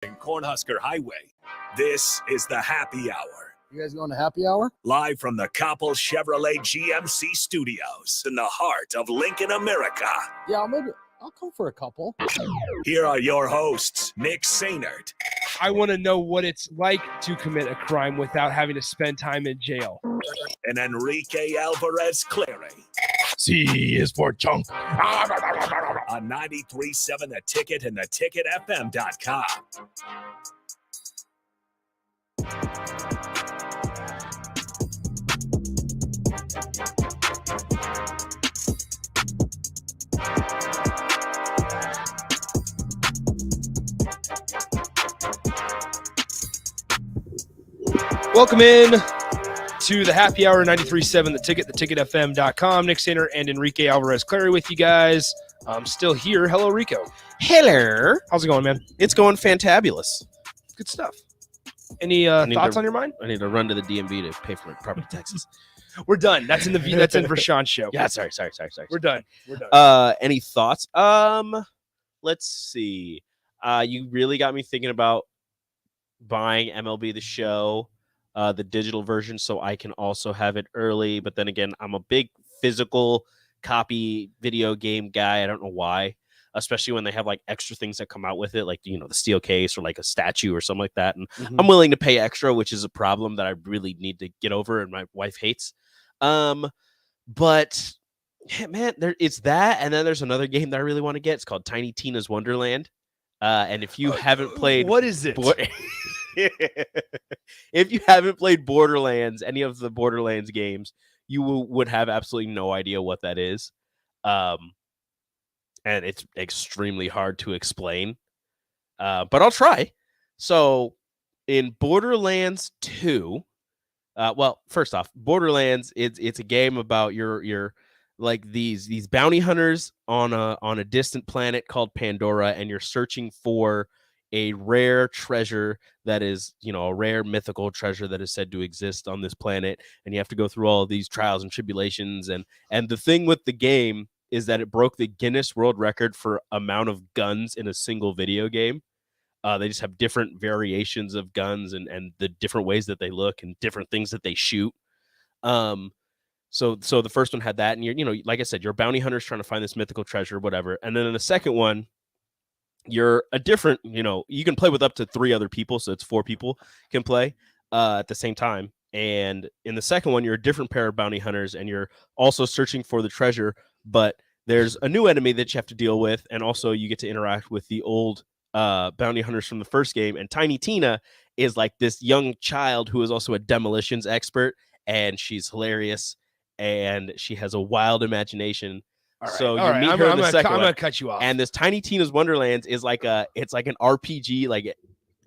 in Cornhusker Highway. This is the Happy Hour. You guys going to happy hour? Live from the Koppel Chevrolet GMC studios in the heart of Lincoln, America. Yeah, I'll come for a couple. Here are your hosts, Nick Sainert. I want to know what it's like to commit a crime without having to spend time in jail. And Enrique Alvarez Clary. C is for chunk. On 93.7 The Ticket and theticketfm.com. Welcome in to the Happy Hour 93.7 The Ticket, theticketfm.com. Nick Sainer and Enrique Alvarez Clary with you guys. I'm still here. Hello, Rico. Hello. How's it going, man? It's going fantabulous. Good stuff. Any thoughts on your mind? I need to run to the DMV to pay for my property taxes. We're done. That's in for Sean's show. Yeah, sorry. We're done. Any thoughts? Let's see. You really got me thinking about buying MLB The Show, the digital version, so I can also have it early. But then again, I'm a big physical copy video game guy. I don't know why, especially when they have like extra things that come out with it, like, you know, the steel case or like a statue or something like that. And I'm willing to pay extra, which is a problem that I really need to get over and my wife hates. But yeah, man, it's that. And then there's another game that I really want to get. It's called Tiny Tina's Wonderland. And if you haven't played, what is it? If you haven't played Borderlands, any of the Borderlands games, you would have absolutely no idea what that is. And it's extremely hard to explain. But I'll try. So in Borderlands 2, well, first off, Borderlands, it's a game about your like these bounty hunters on a distant planet called Pandora, and you're searching for a rare treasure that is, you know, a rare mythical treasure that is said to exist on this planet, and you have to go through all of these trials and tribulations. And the thing with the game is that it broke the Guinness World Record for amount of guns in a single video game. They just have different variations of guns and the different ways that they look and different things that they shoot. So the first one had that, and you know, like I said, you're bounty hunters trying to find this mythical treasure, whatever. And then in the second one, you're a different, you know, you can play with up to 3 other people, so it's 4 people can play at the same time. And in the second one, you're a different pair of bounty hunters, and you're also searching for the treasure, but there's a new enemy that you have to deal with, and also you get to interact with the old bounty hunters from the first game. And Tiny Tina is like this young child who is also a demolitions expert, and she's hilarious, and she has a wild imagination. Right, so you meet her in the second one. I'm gonna cut you off. And this Tiny Tina's Wonderlands is like it's like an RPG like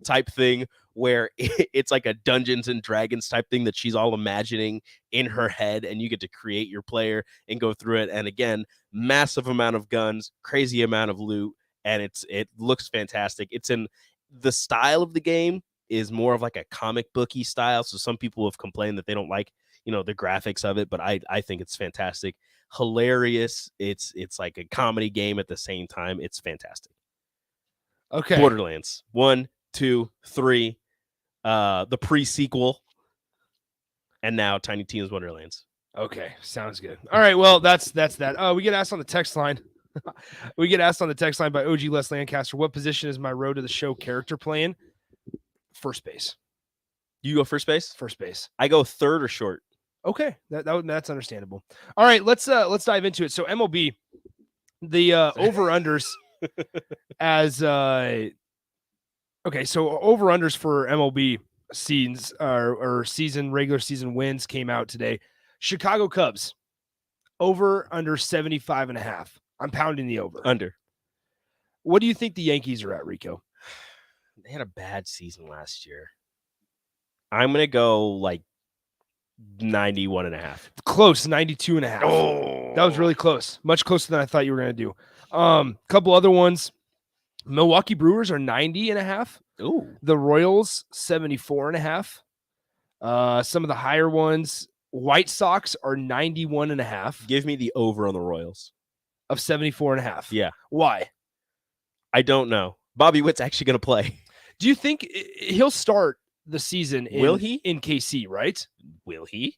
type thing where it's like a Dungeons and Dragons type thing that she's all imagining in her head, and you get to create your player and go through it. And again, massive amount of guns, crazy amount of loot, and it looks fantastic. It's in the style of the game is more of like a comic booky style. So some people have complained that they don't like, you know, the graphics of it, but I think it's fantastic. Hilarious. It's like a comedy game at the same time. It's fantastic. Okay. Borderlands 1, 2, 3, the pre-sequel, and now Tiny Tina's Wonderlands. Okay, sounds good. All right, well, that's that. We get asked on the text line. We get asked on the text line by OG Les Lancaster, what position is my Road to the Show character playing? First base. You go first base? First base. I go third or short. Okay, that's understandable. All right, let's dive into it. So MLB, the over-unders as okay, so over-unders for MLB seasons or regular season wins came out today. Chicago Cubs over under 75.5. I'm pounding the over. Under. What do you think the Yankees are at, Rico? They had a bad season last year. I'm gonna go like 91.5. Close, 92.5. Oh, that was really close. Much closer than I thought you were gonna do. Couple other ones. Milwaukee Brewers are 90.5. Ooh. The Royals 74.5. Some of the higher ones. White Sox are 91.5. Give me the over on the Royals of 74.5. Yeah. Why? I don't know. Bobby Witt's actually going to play. Do you think he'll start the season Will he? in KC, right? Will he?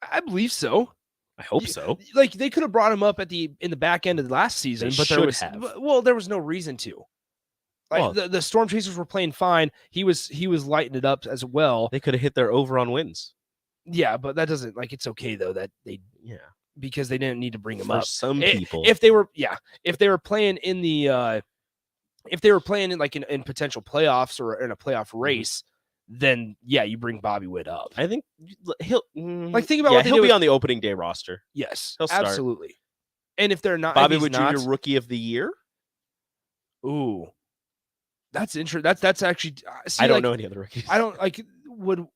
I believe so. I hope so. Like they could have brought him up in the back end of the last season, They but there should was have. there was no reason to. Like Well, the Storm Chasers were playing fine. He was lighting it up as well. they could have hit their over on wins. Yeah, but that doesn't it's okay though that they because they didn't need to bring him For up. some people. If they were playing in the if they were playing in potential playoffs or in a playoff race, then you bring Bobby Witt up. I think he'll think about what they he'll do be on the opening day roster. Yes, he'll start. absolutely. And if they're not, Bobby Witt Jr. Rookie of the Year. Ooh, that's interesting. That's actually. I don't know any other rookies. I don't would.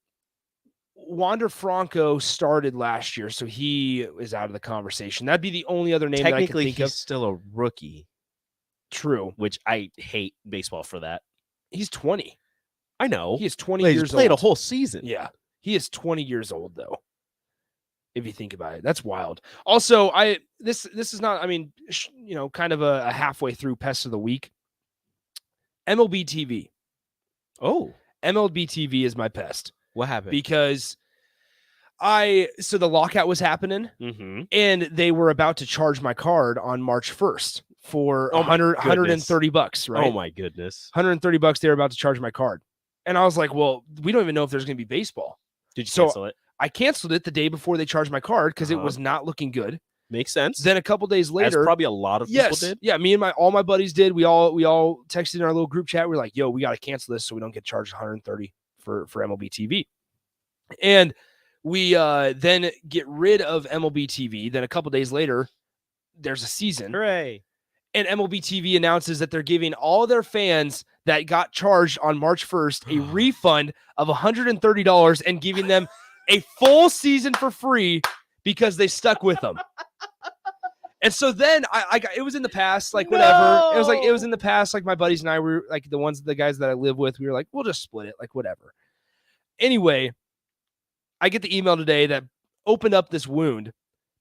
Wander Franco started last year, so he is out of the conversation. That'd be the only other name Technically, that I can think he's of. still a rookie. True, which I hate baseball for that. He's 20. I know. He is 20 He's years played old. a whole season. Yeah, he is 20 years old though. If you think about it, that's wild. Also, this is not. I mean, kind of a halfway through Pest of the Week. MLB TV. Oh, MLB TV is my pest. What happened? Because so the lockout was happening, and they were about to charge my card on March 1st for $130, right? Oh my goodness. $130 they were about to charge my card. And I was like, well, we don't even know if there's going to be baseball. Did you cancel it? I canceled it the day before they charged my card because it was not looking good. Makes sense. Then a couple days later, as probably a lot of people did. Yeah, me and all my buddies did. We all texted in our little group chat. We were like, yo, we got to cancel this so we don't get charged $130 for MLB TV. And we then get rid of MLB TV. Then a couple days later, there's a season. Hooray. And MLB TV announces that they're giving all their fans that got charged on March 1st a refund of $130 and giving them a full season for free because they stuck with them. And so then it was in the past, whatever. No! It was in the past. My buddies and I were the guys that I live with. We were like, we'll just split it, whatever. Anyway, I get the email today that opened up this wound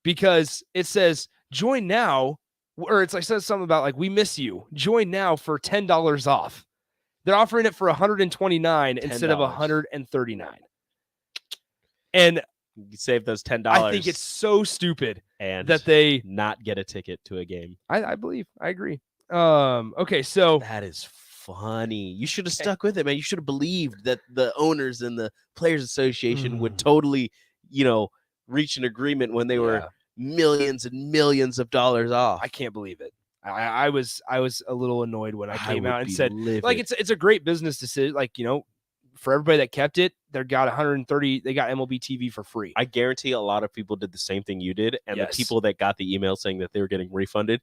because it says join now, or it says something about we miss you. Join now for $10 off. They're offering it for $129 instead of $139. And you save those $10. I think it's so stupid and that they not get a ticket to a game. I believe. I agree. Okay, so that is funny. You should have stuck with it, man. You should have believed that the owners and the Players Association would totally, reach an agreement when they were millions and millions of dollars off. I can't believe it. I was a little annoyed when I came out and said, livid. it's a great business decision. For everybody that kept it, they got $130. They got MLB TV for free. I guarantee a lot of people did the same thing you did, and the people that got the email saying that they were getting refunded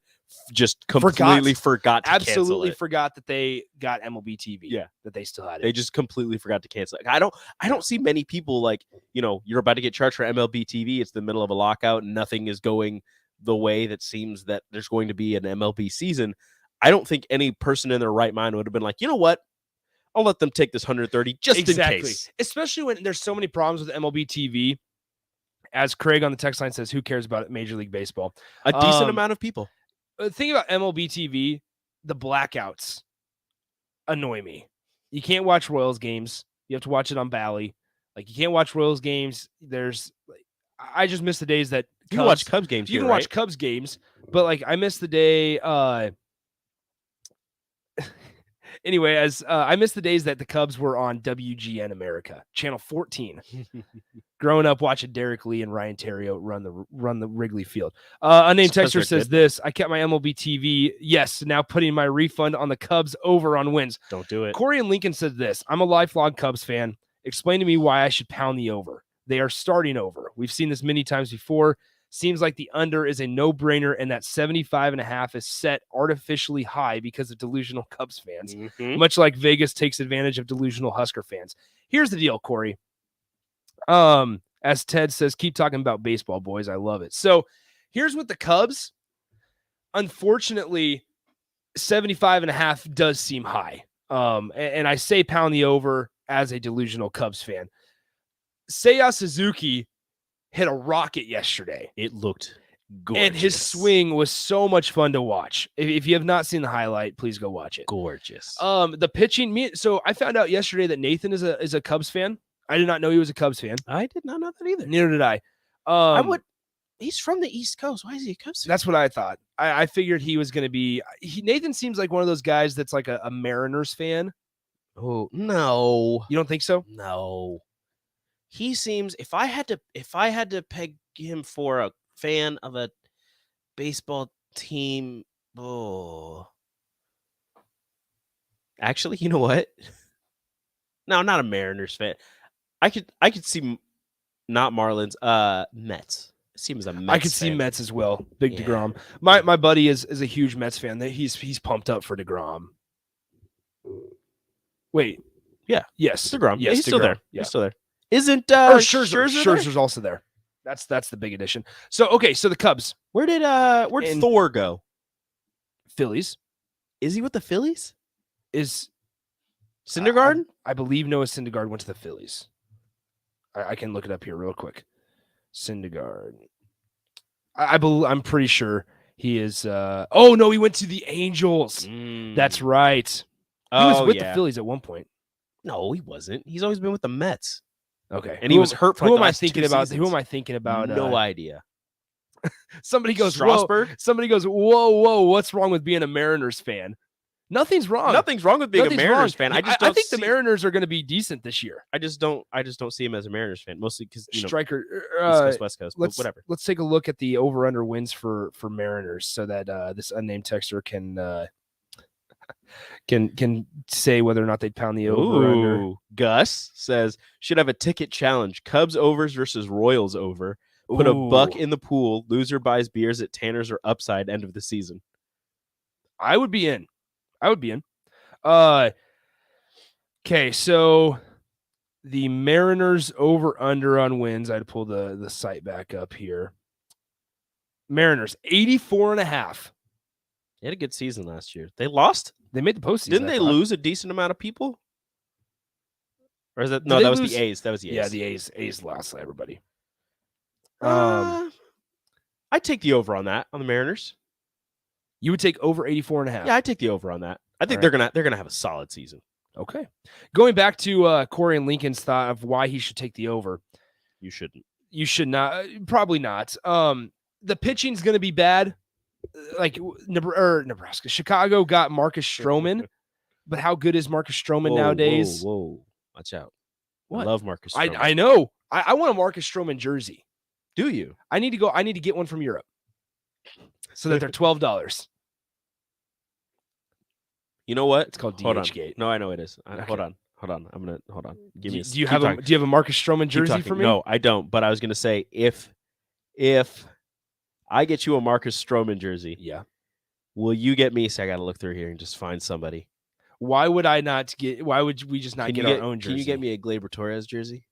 just completely forgot to cancel it. Forgot that they got MLB TV. Yeah, that they still had it. They just completely forgot to cancel it. I don't see many people you're about to get charged for MLB TV. It's the middle of a lockout, and nothing is going the way that seems that there's going to be an MLB season. I don't think any person in their right mind would have been like, you know what? I'll let them take this 130 just in case. Especially when there's so many problems with MLB TV. As Craig on the text line says, who cares about Major League Baseball? A decent amount of people. The thing about MLB TV, the blackouts annoy me. You can't watch Royals games. You have to watch it on Bally. You can't watch Royals games. I just miss the days that you can watch Cubs games. You can watch Cubs games, but I miss the day. Anyway, I miss the days that the Cubs were on WGN America, Channel 14. Growing up watching Derek Lee and Ryan Terrio run the Wrigley Field. Unnamed texter says this: I kept my MLB TV. Yes, now putting my refund on the Cubs over on wins. Don't do it. Corey and Lincoln said this: I'm a lifelong Cubs fan. Explain to me why I should pound the over. They are starting over. We've seen this many times before. Seems like the under is a no-brainer, and that 75.5 is set artificially high because of delusional Cubs fans, much like Vegas takes advantage of delusional Husker fans. Here's the deal, Corey. As Ted says, keep talking about baseball, boys. I love it. So here's what the Cubs, unfortunately, 75.5 does seem high. And I say pound the over as a delusional Cubs fan. Seiya Suzuki hit a rocket yesterday. It looked Gorgeous. And his swing was so much fun to watch. If you have not seen the highlight, please go watch it. Gorgeous. The pitching, so I found out yesterday that Nathan is a Cubs fan. I did not know he was a Cubs fan. I did not know that either. Neither did I. He's from the East Coast. Why is he a Cubs fan? That's what I thought. I figured he was going to be. Nathan seems like one of those guys that's like a Mariners fan. Oh no, You don't think so? no. He seems. If I had to peg him for a fan of a baseball team, oh. Actually, you know what? No, not a Mariners fan. I could see not Marlins. Mets. Seems a Mets. I could see fan. Mets as well. Big Yeah. DeGrom. My buddy is a huge Mets fan. He's pumped up for DeGrom. Wait. Yeah. Yes. DeGrom. Yeah, Yes, he's still DeGrom. there. Yeah. He's still there. Isn't Scherzer. Scherzer there? Scherzer's also there. That's the big addition. So so the Cubs, Where'd And- Thor go? Phillies Is he with the Phillies? is Syndergaard? I believe Noah Syndergaard went to the Phillies. I can look it up here real quick. Syndergaard. I'm pretty sure he is. Oh no, he went to the Angels. That's right. He was with the Phillies at one point. No, he wasn't. He's always been with the Mets. Okay, And he was hurt for who like am the I last two thinking about? Who seasons. am I thinking about? No idea. Somebody goes, whoa. Strasburg? Somebody goes, whoa. What's wrong with being a Mariners fan? Nothing's wrong. Nothing's wrong with being Nothing's a Mariners wrong. fan. I think the Mariners are going to be decent this year. I just don't see him as a Mariners fan, mostly because Striker. East Coast, West Coast, but whatever. Let's take a look at the over/under wins for Mariners, so that this unnamed texter can say whether or not they'd pound the over/under. Ooh, Gus says should have a ticket challenge: Cubs overs versus Royals over. Put a buck in the pool. Loser buys beers at Tanner's or Upside. End of the season. I would be in. Okay, so the Mariners over/under on wins. I'd pull the site back up here. Mariners 84.5. They had a good season last year. They lost. They made the postseason. Didn't I they thought. lose a decent amount of people? Or is that Did no? they That was lose? the A's. That was the A's. Yeah, the A's lost everybody. I'd take the over on that on the Mariners. You would take over 84.5. Yeah, I'd take the over on that. I think All they're gonna have a solid season. Okay. Going back to Corey and Lincoln's thought of why he should take the over. You shouldn't. You should not. Probably not. The pitching's going to be bad. Like Nebraska. Chicago got Marcus Stroman, but how good is Marcus Stroman nowadays? Whoa. Watch out. What? I love Marcus Stroman. I know. I want a Marcus Stroman jersey. Do you? I need to get one from Europe so that they're $12. You know what? It's called Hold on. DH-gate. No, I know it is. Okay. Hold on. I'm gonna hold on. Give me. Do you have a Marcus Stroman jersey for me? No, I don't. But I was gonna say if I get you a Marcus Stroman jersey, Yeah. will you get me? So I got to look through here and just find somebody. Why would I not get? Why would we just not get our own jersey? Can you get me a Gleyber Torres jersey?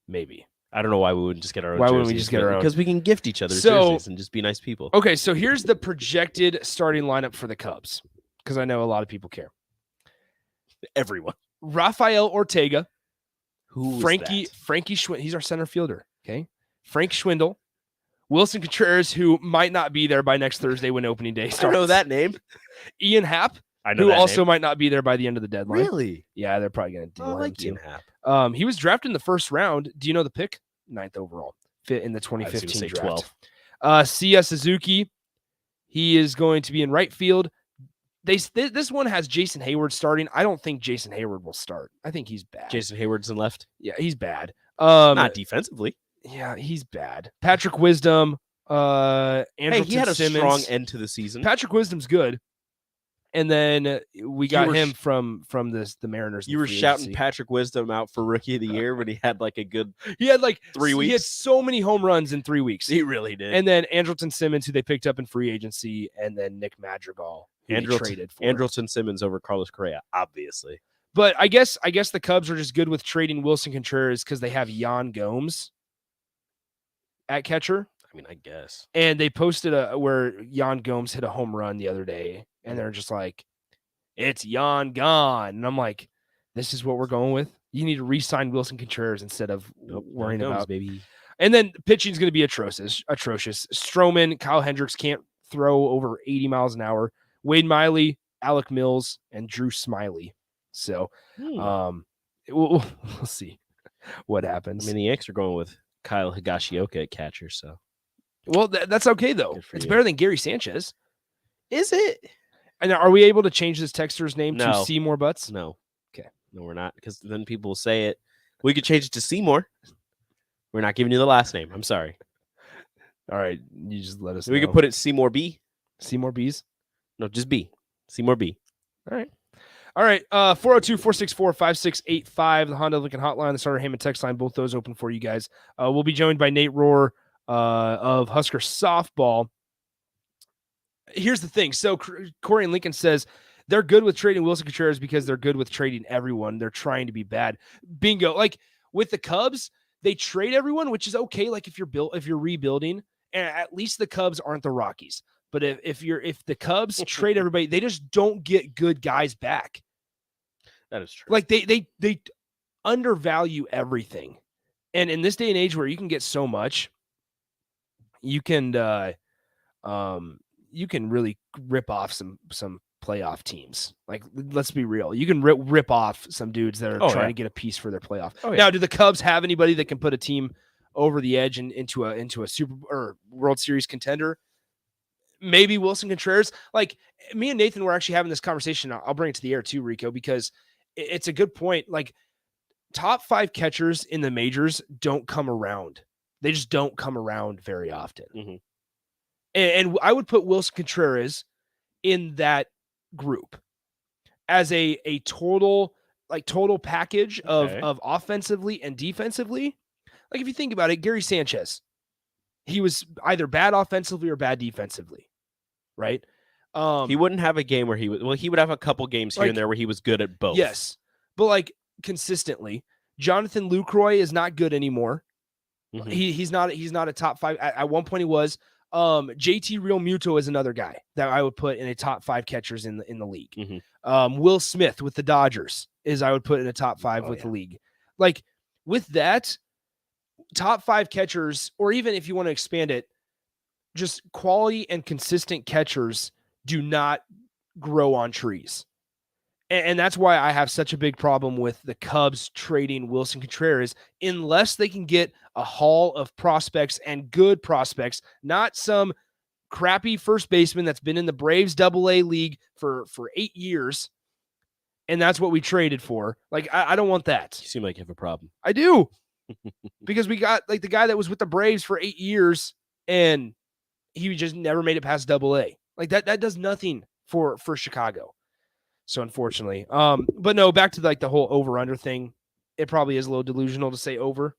Maybe. I don't know why we wouldn't just get our own. Why jerseys, wouldn't we just get our own? Because we can gift each other So- jerseys and just be nice people. Okay, so here's the projected starting lineup for the Cubs, because I know a lot of people care. Everyone. Rafael Ortega, Who Frankie Schwindel. He's our center fielder. Okay, Frank Schwindel, Wilson Contreras, who might not be there by next Thursday when opening day I starts. know that name. Ian Happ, I know who that also name. might not be there by the end of the deadline. Really. Yeah, they're probably going to do I like him Ian Happ. too. He was drafted in the first round. Do you know the pick? 9th overall, fit in the I was gonna 2015 say draft. 12. Sia Suzuki, he is going to be in right field. This one has Jason Hayward starting. I don't think Jason Hayward will start. I think he's bad. Jason Hayward's in left. Yeah, he's bad. Not defensively. Yeah, he's bad. Patrick Wisdom, Andrelton Hey, he had a Simmons. strong end to the season. Patrick Wisdom's good. And then we got were him from the Mariners. in You were free shouting agency. Patrick Wisdom out for Rookie of the Year when he had like a good. He had like 3 He had weeks. so many home runs in 3 weeks. He really did. And then Andrelton Simmons, who they picked up in free agency, and then Nick Madrigal, who they traded for. Andrelton Simmons over Carlos Correa, obviously. But I guess the Cubs are just good with trading Wilson Contreras because they have Yan Gomes at catcher. I mean, I guess. And they posted where Yan Gomes hit a home run the other day, and they're just like, it's Yan gone. And I'm like, this is what we're going with? You need to re-sign Wilson Contreras instead of worrying Gomes, about. baby. And then pitching is going to be atrocious. Stroman, Kyle Hendricks can't throw over 80 miles an hour. Wade Miley, Alec Mills, and Drew Smiley. So, we'll see what happens. I mean, the Yanks are going with Kyle Higashioka at catcher, so. Well, that's okay, though. It's better than Gary Sanchez. Is it? And are we able to change this texter's name No. to Seymour Butts? No. Okay. No, we're not, because then people will say it. We could change it to Seymour. We're not giving you the last name. I'm sorry. All right. You just let us know. We could put it Seymour B. Seymour Bees? No, just B. Seymour B. All right. All right. 402-464-5685, the Honda Lincoln Hotline, the Starter Heyman text line, both those open for you guys. We'll be joined by Nate Rohr of Husker Softball. Here's the thing. So Corey and Lincoln says they're good with trading Wilson Contreras because they're good with trading everyone. They're trying to be bad. Bingo. Like with the Cubs, they trade everyone, which is okay. Like if you're rebuilding, and at least the Cubs aren't the Rockies. But if the Cubs trade everybody, they just don't get good guys back. That is true. Like they undervalue everything. And in this day and age where you can get so much, you can really rip off some playoff teams. Like, let's be real. You can rip off some dudes that are trying to get a piece for their playoff. Now, do the Cubs have anybody that can put a team over the edge and into a Super or World Series contender? Maybe Wilson Contreras. Like, me and Nathan were actually having this conversation. I'll bring it to the air too, Rico, because it's a good point. Like, top 5 catchers in the majors don't come around. They just don't come around very often. Mm-hmm. And I would put Wilson Contreras in that group as a total package of offensively and defensively. Like, if you think about it, Gary Sanchez, he was either bad offensively or bad defensively, right? He wouldn't have a game where he would have a couple games here and there where he was good at both. Yes, but like consistently. Jonathan Lucroy is not good anymore. Mm-hmm. He's not a top 5. At one point he was. JT Real Muto is another guy that I would put in a top 5 catchers in the league. Mm-hmm. Will Smith with the Dodgers I would put in a top 5 the league. Like, with that, top 5 catchers, or even if you want to expand it, just quality and consistent catchers do not grow on trees. And that's why I have such a big problem with the Cubs trading Wilson Contreras unless they can get a haul of prospects and good prospects, not some crappy first baseman that's been in the Braves AA league for 8 years. And that's what we traded for. Like, I don't want that. You seem like you have a problem. I do. Because we got like the guy that was with the Braves for 8 years and he just never made it past AA. Like that does nothing for Chicago. So unfortunately, but no, back to like the whole over-under thing. It probably is a little delusional to say over,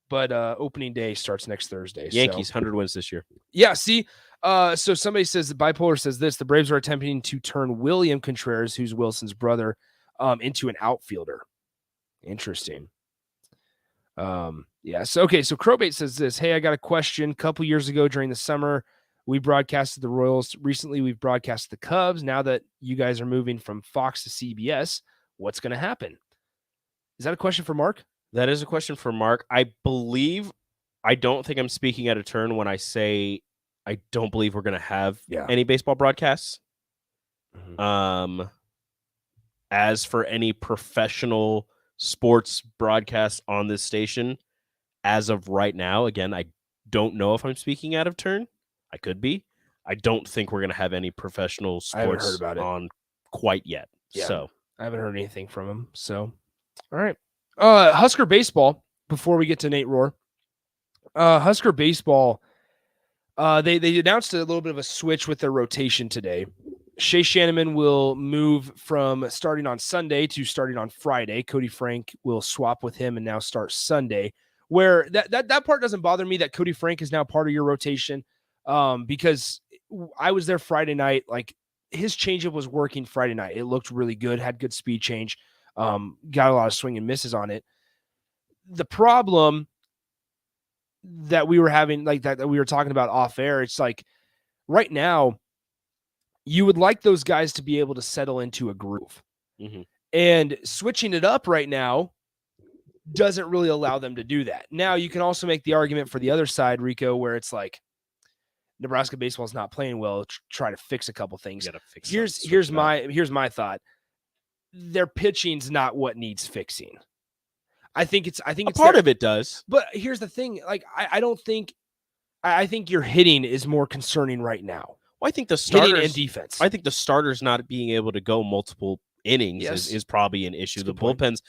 but opening day starts next Thursday. Yankees, 100 wins this year. Yeah, see, so somebody says, the Bipolar says this, the Braves are attempting to turn William Contreras, who's Wilson's brother, into an outfielder. Interesting. Yeah, so Crowbait says this, hey, I got a question. A couple years ago during the summer, we broadcasted the Royals. Recently, we've broadcast the Cubs. Now that you guys are moving from Fox to CBS, what's going to happen? Is that a question for Mark? That is a question for Mark. I don't think I'm speaking out of turn when I say I don't believe we're going to have any baseball broadcasts. Mm-hmm. As for any professional sports broadcasts on this station, as of right now, again, I don't know if I'm speaking out of turn. I could be. I don't think we're going to have any professional sports on quite yet. Yeah, so I haven't heard anything from him. So, all right. Husker Baseball, before we get to Nate Rohr. Husker Baseball, they announced a little bit of a switch with their rotation today. Shea Shanneman will move from starting on Sunday to starting on Friday. Cody Frank will swap with him and now start Sunday. Where that part doesn't bother me that Cody Frank is now part of your rotation. Because I was there Friday night, like his changeup was working Friday night. It looked really good, had good speed change, got a lot of swing and misses on it. The problem that we were having, like that we were talking about off air, it's like right now you would like those guys to be able to settle into a groove. Mm-hmm. And switching it up right now, doesn't really allow them to do that. Now, you can also make the argument for the other side, Rico, where it's like Nebraska baseball is not playing well. Try to fix a couple things. Here's my thought. Their pitching's not what needs fixing. I think it's part of it does. But here's the thing. Like, I think your hitting is more concerning right now. Well, I think the starters hitting and defense. I think the starters not being able to go multiple innings is probably an issue. The bullpen's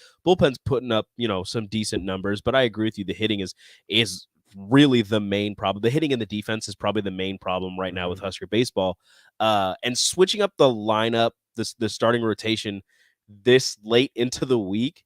putting up, some decent numbers, but I agree with you. The hitting is really the main problem. The hitting and the defense is probably the main problem right now with Husker baseball. And switching up the lineup, the starting rotation this late into the week.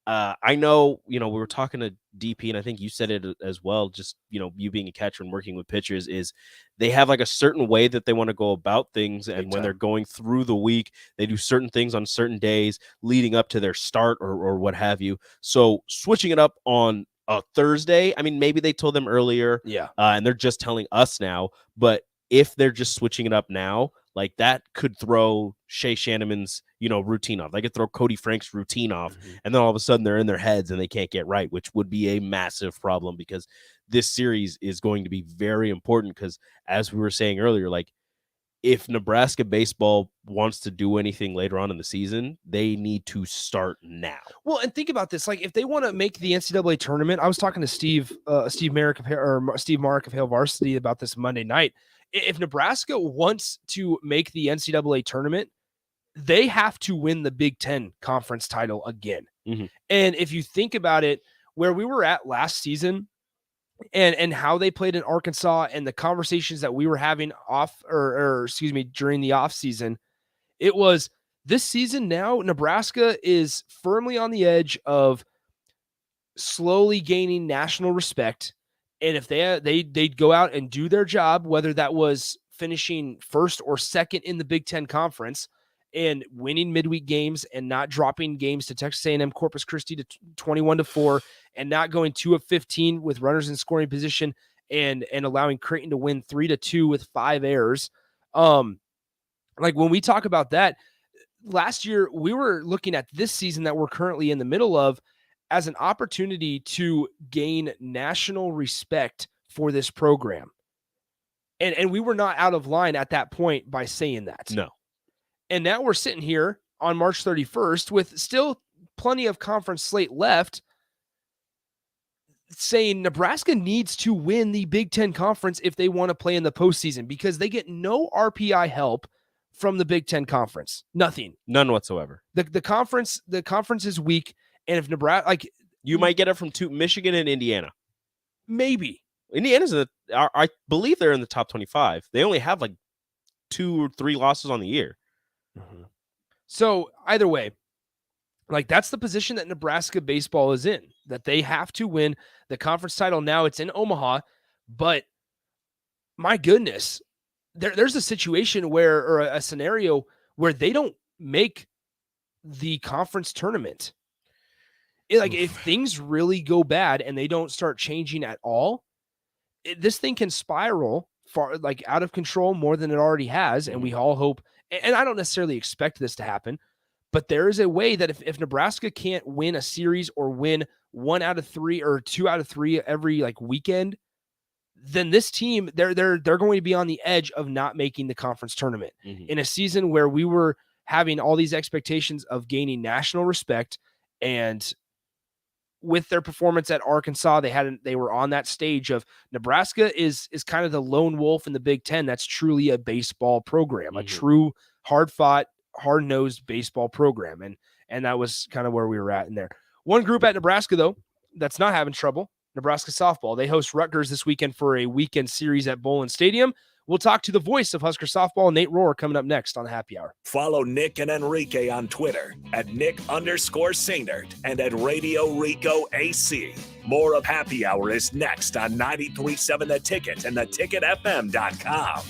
I know, we were talking to DP, and I think you said it as well, just, you being a catcher and working with pitchers, is they have like a certain way that they want to go about things. And when they're going through the week, they do certain things on certain days leading up to their start or what have you. So switching it up on a Thursday, I mean, maybe they told them earlier, and they're just telling us now, but if they're just switching it up now, like that could throw Shea Shanneman's, routine off. They could throw Cody Frank's routine off, and then all of a sudden they're in their heads and they can't get right, which would be a massive problem because this series is going to be very important because, as we were saying earlier, like if Nebraska baseball wants to do anything later on in the season, they need to start now. Well, and think about this. Like if they want to make the NCAA tournament, I was talking to Steve Marek of Hail Varsity about this Monday night. If Nebraska wants to make the NCAA tournament, they have to win the Big Ten conference title again. And if you think about it, where we were at last season and how they played in Arkansas and the conversations that we were having during the off season, it was this season. Now Nebraska is firmly on the edge of slowly gaining national respect. And if they'd go out and do their job, whether that was finishing first or second in the Big Ten conference and winning midweek games and not dropping games to Texas A&M Corpus Christi to 21-4 and not going 2 of 15 with runners in scoring position and allowing Creighton to win 3-2 with 5 errors. Like when we talk about that, last year we were looking at this season that we're currently in the middle of as an opportunity to gain national respect for this program. And we were not out of line at that point by saying that. No. And now we're sitting here on March 31st with still plenty of conference slate left saying Nebraska needs to win the Big Ten conference if they want to play in the postseason because they get no RPI help from the Big Ten conference. Nothing. None whatsoever. The conference is weak. And if Nebraska, you might get it from Michigan and Indiana. Maybe. Indiana's I believe they're in the top 25. They only have like 2 or 3 losses on the year. So either way, like that's the position that Nebraska baseball is in, that they have to win the conference title. Now it's in Omaha, but my goodness, there's a situation or a scenario where they don't make the conference tournament. If things really go bad and they don't start changing at all, this thing can spiral far, out of control more than it already has. And we all hope, and I don't necessarily expect this to happen, but there is a way that if Nebraska can't win a series or win 1 out of 3 or 2 out of 3 every weekend, then this team, they're going to be on the edge of not making the conference tournament in a season where we were having all these expectations of gaining national respect. And with their performance at Arkansas, they were on that stage of Nebraska is kind of the lone wolf in the Big Ten. That's truly a baseball program, a true hard-fought, hard-nosed baseball program. And that was kind of where we were at in there. One group at Nebraska, though, that's not having trouble, Nebraska softball. They host Rutgers this weekend for a weekend series at Bowlin Stadium. We'll talk to the voice of Husker softball, Nate Rohr, coming up next on the Happy Hour. Follow Nick and Enrique on Twitter at Nick_Sainert and at Radio Rico AC. More of Happy Hour is next on 93.7 The Ticket and theticketfm.com.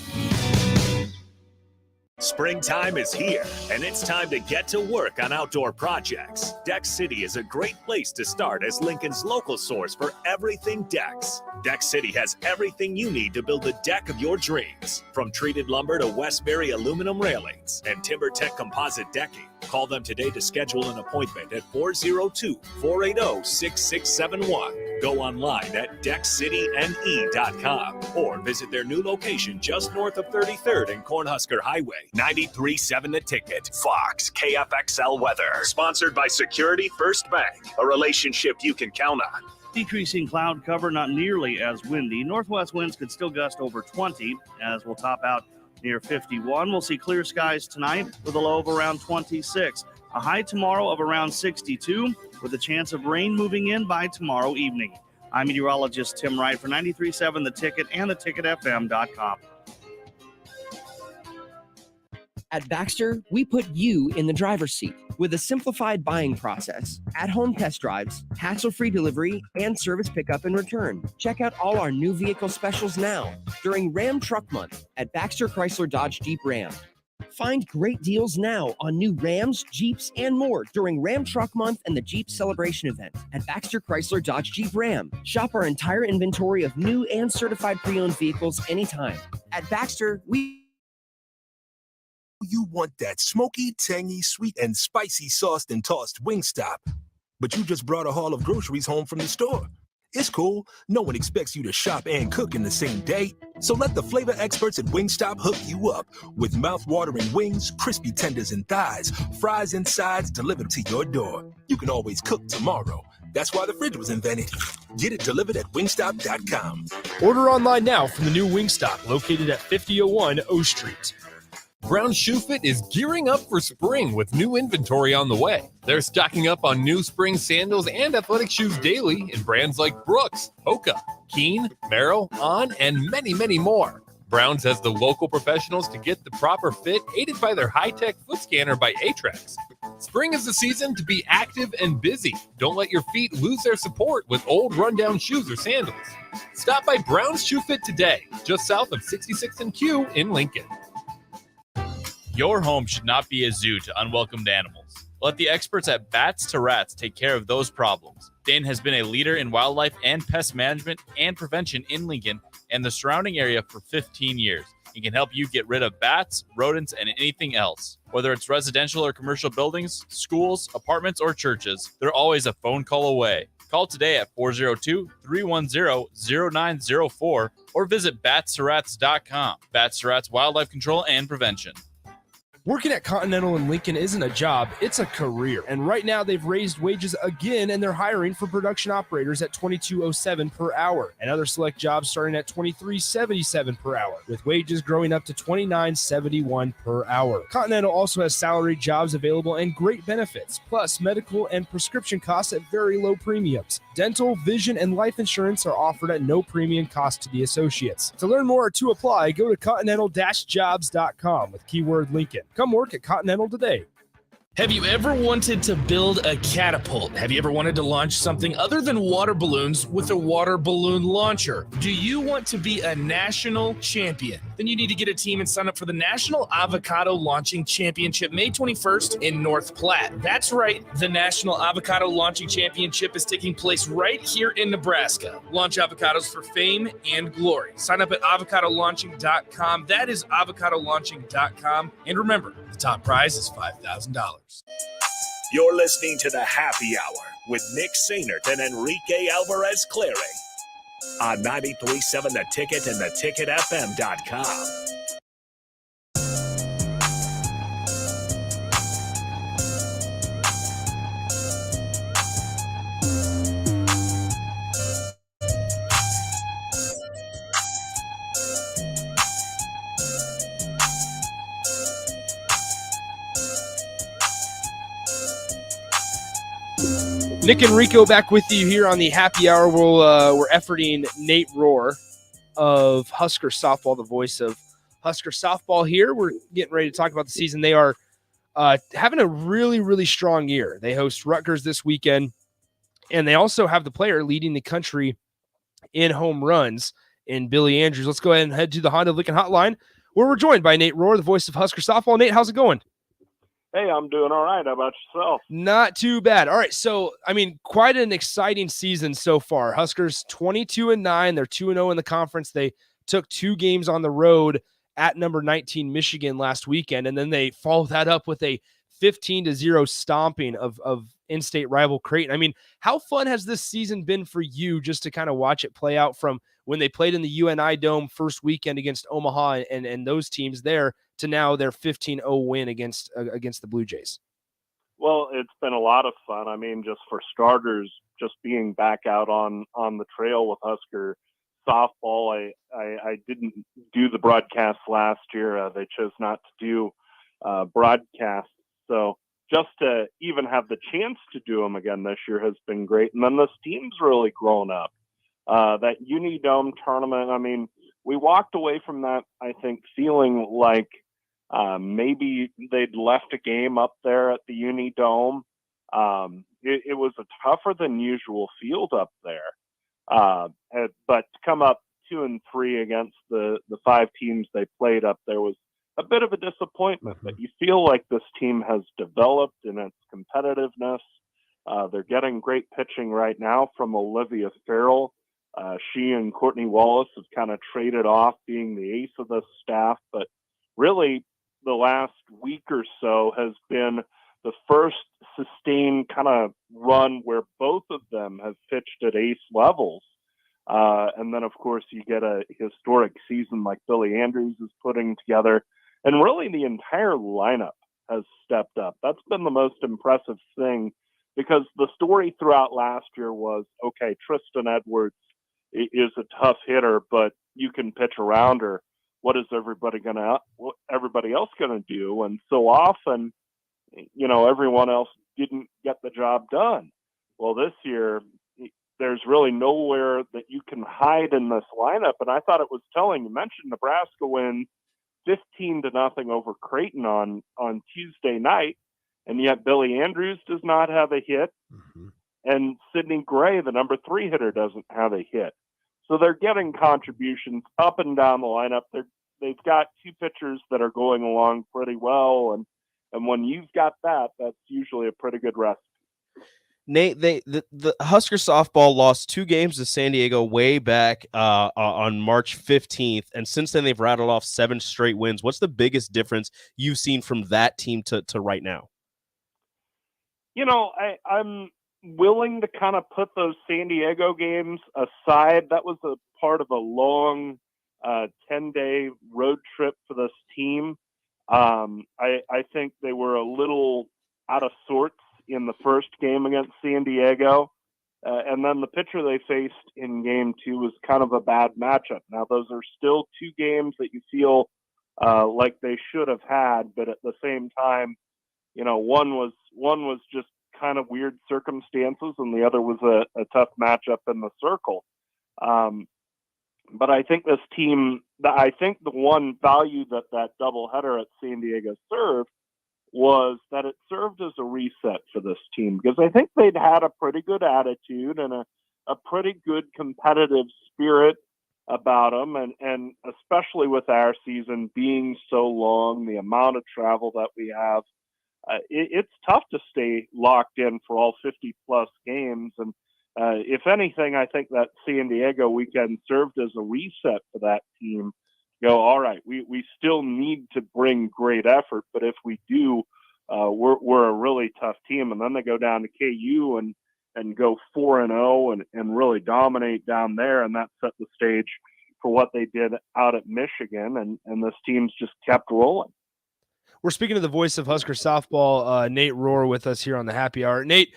Springtime is here, and it's time to get to work on outdoor projects. Deck City is a great place to start as Lincoln's local source for everything decks. Deck City has everything you need to build the deck of your dreams. From treated lumber to Westbury aluminum railings and TimberTech composite decking, Call them today to schedule an appointment at 402-480-6671. Go online at deckcityne.com or visit their new location just north of 33rd and Cornhusker Highway. 93.7 The Ticket. Fox KFXL weather. Sponsored by Security First Bank. A relationship you can count on. Decreasing cloud cover, not nearly as windy. Northwest winds could still gust over 20 as we'll top out near 51. We'll see clear skies tonight with a low of around 26. A high tomorrow of around 62 with a chance of rain moving in by tomorrow evening. I'm meteorologist Tim Wright for 93.7 The Ticket and theticketfm.com. At Baxter, we put you in the driver's seat with a simplified buying process, at-home test drives, hassle-free delivery, and service pickup and return. Check out all our new vehicle specials now during Ram Truck Month at Baxter Chrysler Dodge Jeep Ram. Find great deals now on new Rams, Jeeps, and more during Ram Truck Month and the Jeep Celebration event at Baxter Chrysler Dodge Jeep Ram. Shop our entire inventory of new and certified pre-owned vehicles anytime. At Baxter, You want that smoky, tangy, sweet, and spicy sauced and tossed Wingstop. But you just brought a haul of groceries home from the store. It's cool. No one expects you to shop and cook in the same day. So let the flavor experts at Wingstop hook you up with mouth-watering wings, crispy tenders and thighs, fries and sides delivered to your door. You can always cook tomorrow. That's why the fridge was invented. Get it delivered at wingstop.com. Order online now from the new Wingstop located at 5001 O Street. Brown Shoe Fit is gearing up for spring with new inventory on the way. They're stocking up on new spring sandals and athletic shoes daily in brands like Brooks, Hoka, Keen, Merrell, On, and many, many more. Browns has the local professionals to get the proper fit, aided by their high-tech foot scanner by Atrax. Spring is the season to be active and busy. Don't let your feet lose their support with old rundown shoes or sandals. Stop by Brown's Shoe Fit today, just south of 66th and Q in Lincoln. Your home should not be a zoo to unwelcomed animals. Let the experts at Bats to Rats take care of those problems. Dane has been a leader in wildlife and pest management and prevention in Lincoln and the surrounding area for 15 years. He can help you get rid of bats, rodents, and anything else. Whether it's residential or commercial buildings, schools, apartments, or churches, they're always a phone call away. Call today at 402-310-0904 or visit batsterats.com. Bats to Rats Wildlife Control and Prevention. Working at Continental in Lincoln isn't a job, it's a career. And right now they've raised wages again and they're hiring for production operators at $22.07 per hour and other select jobs starting at $23.77 per hour, with wages growing up to $29.71 per hour. Continental also has salaried jobs available and great benefits, plus medical and prescription costs at very low premiums. Dental, vision, and life insurance are offered at no premium cost to the associates. To learn more or to apply, go to continental-jobs.com with keyword Lincoln. Come work at Continental today. Have you ever wanted to build a catapult? Have you ever wanted to launch something other than water balloons with a water balloon launcher? Do you want to be a national champion? Then you need to get a team and sign up for the National Avocado Launching Championship, May 21st in North Platte. That's right, the National Avocado Launching Championship is taking place right here in Nebraska. Launch avocados for fame and glory. Sign up at avocadolaunching.com. That is avocadolaunching.com. And remember, the top prize is $5,000. You're listening to the Happy Hour with Nick Sainert and Enrique Alvarez Clary on 93.7 The Ticket and theticketfm.com. Nick and Rico back with you here on the Happy Hour. We're efforting Nate Rohr of Husker Softball, the voice of Husker Softball here. We're getting ready to talk about the season. They are having a really, really strong year. They host Rutgers this weekend, and they also have the player leading the country in home runs in Billy Andrews. Let's go ahead and head to the Honda of Lincoln hotline, where we're joined by Nate Rohr, the voice of Husker Softball. Nate, how's it going? Hey, I'm doing all right. How about yourself? Not too bad. All right. So, quite an exciting season so far. Huskers 22-9. They're 2-0 in the conference. They took 2 games on the road at number 19 Michigan last weekend, and then they followed that up with a 15-0 stomping of in-state rival Creighton. I mean, how fun has this season been for you just to kind of watch it play out from when they played in the UNI Dome first weekend against Omaha and those teams there to now their 15-0 win against the Blue Jays? Well, it's been a lot of fun. I mean, just for starters, just being back out on the trail with Husker softball. I didn't do the broadcast last year. They chose not to do broadcasts. So just to even have the chance to do them again this year has been great. And then this team's really grown up. That Uni Dome tournament, I mean, we walked away from that, I think, feeling like maybe they'd left a game up there at the Uni Dome. It was a tougher than usual field up there. But to come up 2-3 against the 5 teams they played up there was a bit of a disappointment. But you feel like this team has developed in its competitiveness. They're getting great pitching right now from Olivia Farrell. She and Courtney Wallace have kind of traded off being the ace of the staff, but really the last week or so has been the first sustained kind of run where both of them have pitched at ace levels. And then, of course, you get a historic season like Billy Andrews is putting together. And really the entire lineup has stepped up. That's been the most impressive thing, because the story throughout last year was, okay, Tristan Edwards is a tough hitter, but you can pitch around her. What is everybody else gonna do? And so often, everyone else didn't get the job done. Well, this year, there's really nowhere that you can hide in this lineup. And I thought it was telling. You mentioned Nebraska win 15-0 over Creighton on Tuesday night, and yet Billy Andrews does not have a hit, and Sydney Gray, the number 3 hitter, doesn't have a hit. So they're getting contributions up and down the lineup. They've got 2 pitchers that are going along pretty well, and when you've got that, that's usually a pretty good recipe. Nate, the Husker softball lost 2 games to San Diego way back on March 15th, and since then they've rattled off 7 straight wins. What's the biggest difference you've seen from that team to right now? I'm willing to kind of put those San Diego games aside. That was a part of a long 10-day road trip for this team. I think they were a little out of sorts in the first game against San Diego. And then the pitcher they faced in game 2 was kind of a bad matchup. Now, those are still 2 games that you feel like they should have had, but at the same time, one was just kind of weird circumstances, and the other was a tough matchup in the circle. But I think this team, I think the one value that doubleheader at San Diego served was that it served as a reset for this team, because I think they'd had a pretty good attitude and a pretty good competitive spirit about them. And especially with our season being so long, the amount of travel that we have, it's tough to stay locked in for all 50-plus games. And if anything, I think that San Diego weekend served as a reset for that team. Go, all right, we still need to bring great effort, but if we do, we're a really tough team. And then they go down to KU and go 4-0 and really dominate down there, and that set the stage for what they did out at Michigan, and this team's just kept rolling. We're speaking to the voice of Husker softball, Nate Rohr, with us here on the Happy Hour. Nate,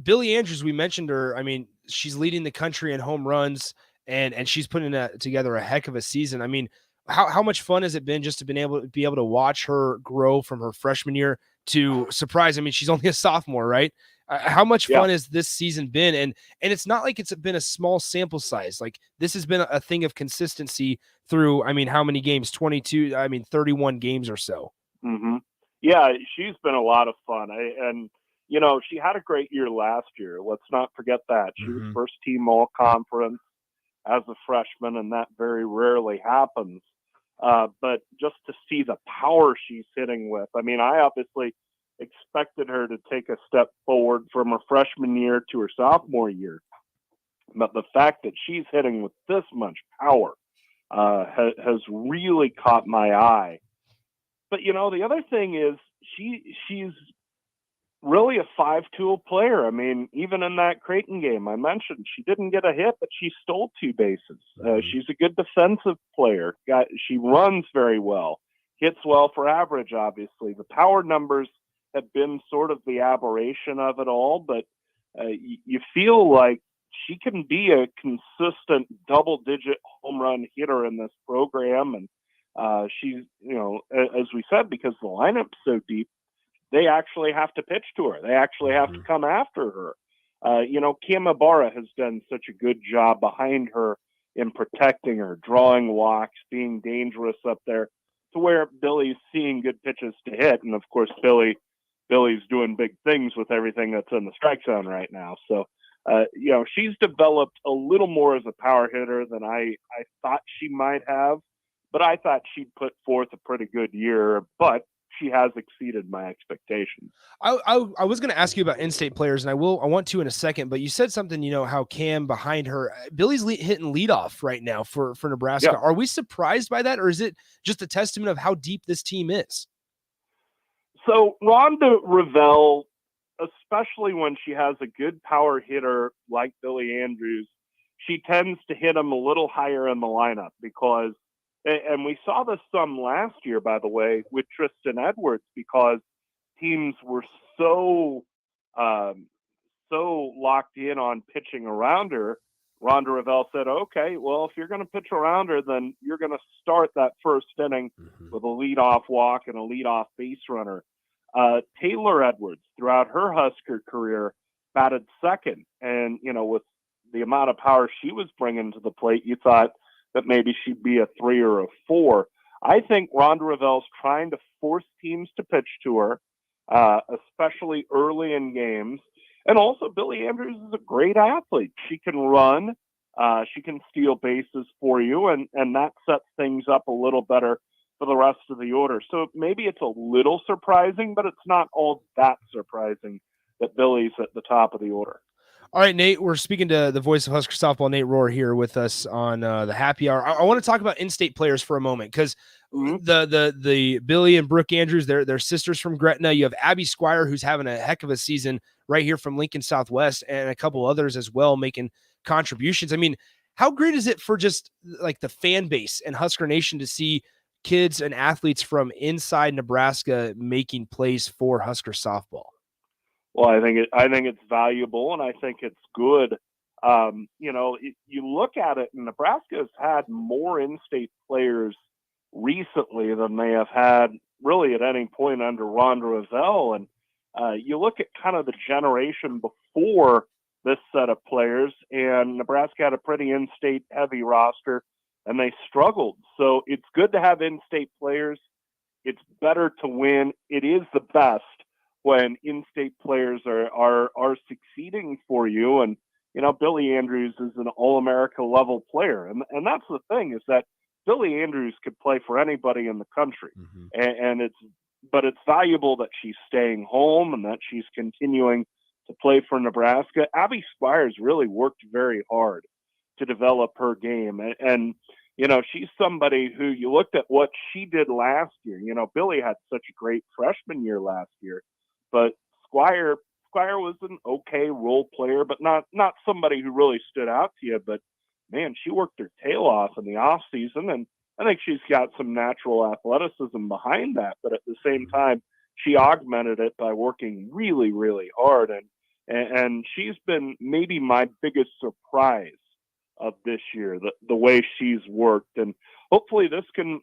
Billy Andrews, we mentioned her. I mean, she's leading the country in home runs, and she's putting together a heck of a season. I mean, how much fun has it been just to be able to watch her grow from her freshman year to surprise? I mean, she's only a sophomore, right? How much fun has this season been? And it's not like it's been a small sample size. Like, this has been a thing of consistency through, I mean, how many games? 31 games or so. Mm-hmm. Yeah, she's been a lot of fun. And she had a great year last year. Let's not forget that. She was first team all conference as a freshman, and that very rarely happens. But just to see the power she's hitting with, I mean, I obviously expected her to take a step forward from her freshman year to her sophomore year. But the fact that she's hitting with this much power has really caught my eye. But, the other thing is she's really a 5-tool player. I mean, even in that Creighton game I mentioned, she didn't get a hit, but she stole 2 bases. She's a good defensive player. She runs very well, hits well for average, obviously. The power numbers have been sort of the aberration of it all, but you feel like she can be a consistent double-digit home run hitter in this program. And she's, as we said, because the lineup's so deep, they actually have to pitch to her. They actually have to come after her. Kim Ibarra has done such a good job behind her in protecting her, drawing walks, being dangerous up there, to where Billy's seeing good pitches to hit. And of course, Billy's doing big things with everything that's in the strike zone right now. So, she's developed a little more as a power hitter than I thought she might have, but I thought she'd put forth a pretty good year, but she has exceeded my expectations. I was going to ask you about in-state players, and I want to in a second, but you said something, how Cam behind her, Billy's hitting leadoff right now for Nebraska. Yeah. Are we surprised by that, or is it just a testament of how deep this team is? So Rhonda Revelle, especially when she has a good power hitter like Billy Andrews, she tends to hit him a little higher in the lineup because, and we saw this some last year, by the way, with Tristan Edwards, because teams were so locked in on pitching around her. Rhonda Revelle said, okay, well, if you're going to pitch around her, then you're going to start that first inning with a leadoff walk and a leadoff base runner. Taylor Edwards, throughout her Husker career, batted second. And, with the amount of power she was bringing to the plate, you thought that maybe she'd be a 3 or a 4. I think Rhonda Revelle's trying to force teams to pitch to her, especially early in games. And also, Billy Andrews is a great athlete. She can run. She can steal bases for you, and that sets things up a little better for the rest of the order. So maybe it's a little surprising, but it's not all that surprising that Billy's at the top of the order. All right, Nate, we're speaking to the voice of Husker softball, Nate Rohr, here with us on the happy hour. I want to talk about in-state players for a moment because the Billy and Brooke Andrews, they're sisters from Gretna. You have Abby Squire, who's having a heck of a season right here from Lincoln Southwest, and a couple others as well making contributions. I mean, how great is it for just like the fan base and Husker Nation to see kids and athletes from inside Nebraska making plays for Husker softball? Well, I think it's valuable, and I think it's good. You look at it, and Nebraska has had more in-state players recently than they have had really at any point under Rhonda Revelle. And you look at kind of the generation before this set of players, and Nebraska had a pretty in-state heavy roster, and they struggled. So it's good to have in-state players. It's better to win. It is the best when in-state players are succeeding for you. And, Billy Andrews is an All-America level player. And that's the thing, is that Billy Andrews could play for anybody in the country. But it's valuable that she's staying home and that she's continuing to play for Nebraska. Abby Squires really worked very hard to develop her game. And she's somebody who, you looked at what she did last year. Billy had such a great freshman year last year, but Squire was an okay role player, but not somebody who really stood out to you. But man, she worked her tail off in the off season, and I think she's got some natural athleticism behind that. But at the same time, she augmented it by working really, really hard. And she's been maybe my biggest surprise of this year, the way she's worked. And hopefully this can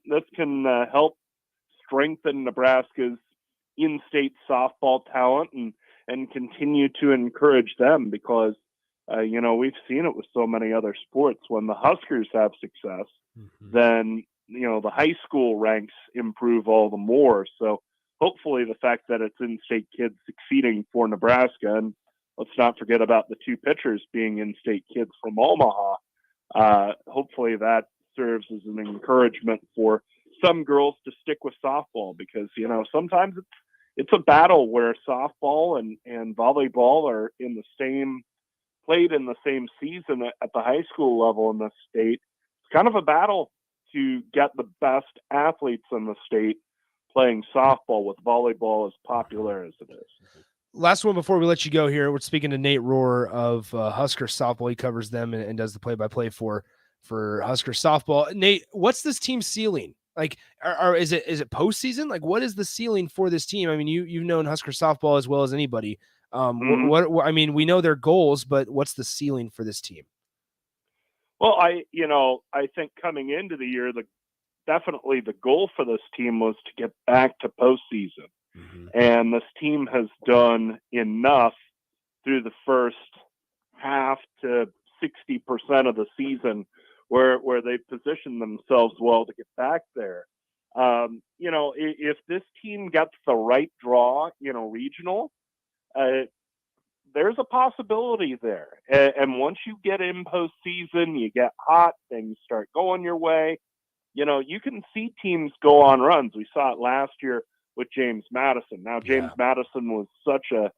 help strengthen Nebraska's in-state softball talent and continue to encourage them, because we've seen it with so many other sports. When the Huskers have success, then the high school ranks improve all the more. So hopefully the fact that it's in-state kids succeeding for Nebraska, and let's not forget about the 2 pitchers being in-state kids from Omaha, hopefully that serves as an encouragement for some girls to stick with softball, because sometimes it's a battle where softball and volleyball are played in the same season at the high school level in the state. It's kind of a battle to get the best athletes in the state playing softball with volleyball as popular as it is. Last one before we let you go here. We're speaking to Nate Rohr of Husker Softball. He covers them and does the play-by-play for Husker Softball. Nate, what's this team ceiling? Like, is it postseason? Like, what is the ceiling for this team? I mean, you've known Husker Softball as well as anybody. What I mean, we know their goals, but what's the ceiling for this team? Well, I think coming into the year, definitely the goal for this team was to get back to postseason. Mm-hmm. And this team has done enough through the first half to 60% of the season where they've positioned themselves well to get back there. If this team gets the right draw, regional, there's a possibility there. And once you get in postseason, you get hot, things start going your way. You can see teams go on runs. We saw it last year with James Madison. Now, James Madison was such a